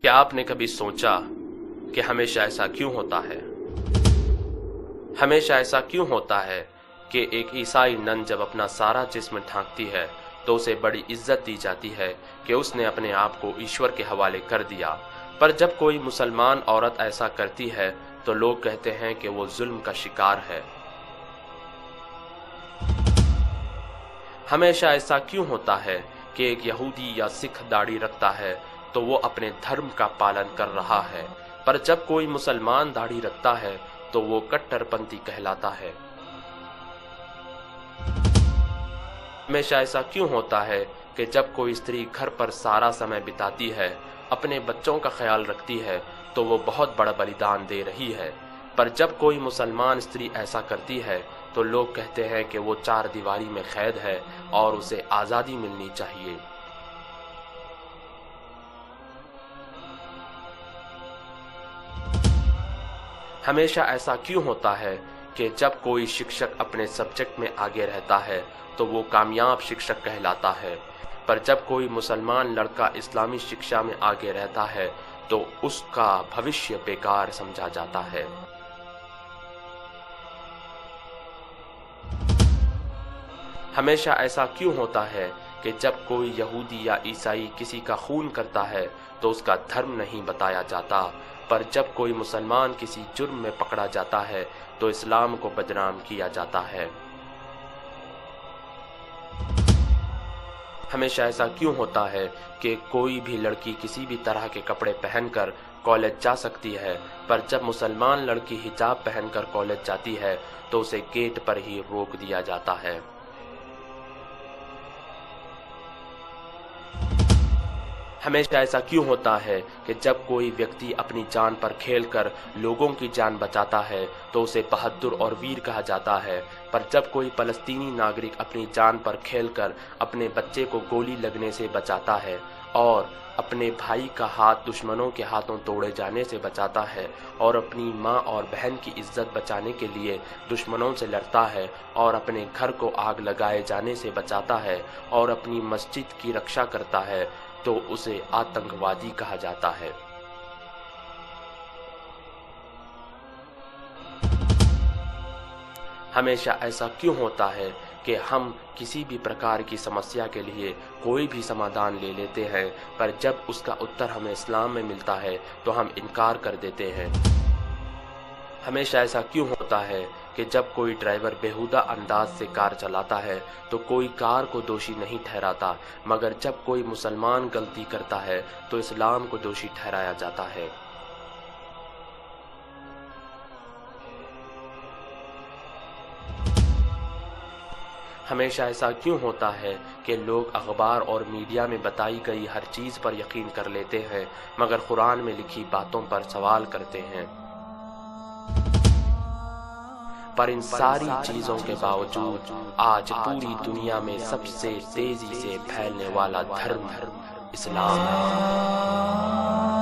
क्या आपने कभी सोचा कि हमेशा ऐसा क्यों होता है? हमेशा ऐसा क्यों होता है कि एक ईसाई नन जब अपना सारा जिस्म ढांकती है तो उसे बड़ी इज्जत दी जाती है कि उसने अपने आप को ईश्वर के हवाले कर दिया, पर जब कोई मुसलमान औरत ऐसा करती है तो लोग कहते हैं कि वो जुल्म का शिकार है। हमेशा ऐसा क्यों होता है कि एक यहूदी या सिख दाढ़ी रखता है तो वो अपने धर्म का पालन कर रहा है, पर जब कोई मुसलमान दाढ़ी रखता है तो वो कट्टरपंथी कहलाता है। हमेशा ऐसा क्यों होता है कि जब कोई स्त्री घर पर सारा समय बिताती है, अपने बच्चों का ख्याल रखती है, तो वो बहुत बड़ा बलिदान दे रही है, पर जब कोई मुसलमान स्त्री ऐसा करती है तो लोग कहते हैं कि वो चार दीवारी में कैद है और उसे आज़ादी मिलनी चाहिए। हमेशा ऐसा क्यों होता है कि जब कोई शिक्षक अपने सब्जेक्ट में आगे रहता है तो वो कामयाब शिक्षक कहलाता है, पर जब कोई मुसलमान लड़का इस्लामी शिक्षा में आगे रहता है तो उसका भविष्य बेकार समझा जाता है। हमेशा ऐसा क्यों होता है कि जब कोई यहूदी या ईसाई किसी का खून करता है तो उसका धर्म नहीं बताया जाता, पर जब कोई मुसलमान किसी जुर्म में पकड़ा जाता है तो इस्लाम को बदनाम किया जाता है। हमेशा ऐसा क्यों होता है कि कोई भी लड़की किसी भी तरह के कपड़े पहनकर कॉलेज जा सकती है, पर जब मुसलमान लड़की हिजाब पहनकर कॉलेज जाती है तो उसे गेट पर ही रोक दिया जाता है। हमेशा ऐसा क्यों होता है कि जब कोई व्यक्ति अपनी जान पर खेलकर लोगों की जान बचाता है तो उसे बहादुर और वीर कहा जाता है, पर जब कोई फलस्तीनी नागरिक अपनी जान पर खेलकर अपने बच्चे को गोली लगने से बचाता है और अपने भाई का हाथ दुश्मनों के हाथों तोड़े जाने से बचाता है और अपनी माँ और बहन की इज्जत बचाने के लिए दुश्मनों से लड़ता है और अपने घर को आग लगाए जाने से बचाता है और अपनी मस्जिद की रक्षा करता है, तो उसे आतंकवादी कहा जाता है। हमेशा ऐसा क्यों होता है कि हम किसी भी प्रकार की समस्या के लिए कोई भी समाधान ले लेते हैं, पर जब उसका उत्तर हमें इस्लाम में मिलता है तो हम इनकार कर देते हैं। हमेशा ऐसा क्यों होता है कि जब कोई ड्राइवर बेहुदा अंदाज से कार चलाता है तो कोई कार को दोषी नहीं ठहराता, मगर जब कोई मुसलमान गलती करता है तो इस्लाम को दोषी ठहराया जाता है। हमेशा ऐसा क्यों होता है कि लोग अखबार और मीडिया में बताई गई हर चीज़ पर यकीन कर लेते हैं, मगर कुरान में लिखी बातों पर सवाल करते हैं। पर इन सारी चीजों के बावजूद आज पूरी दुनिया में सबसे तेजी से फैलने वाला धर्म इस्लाम है।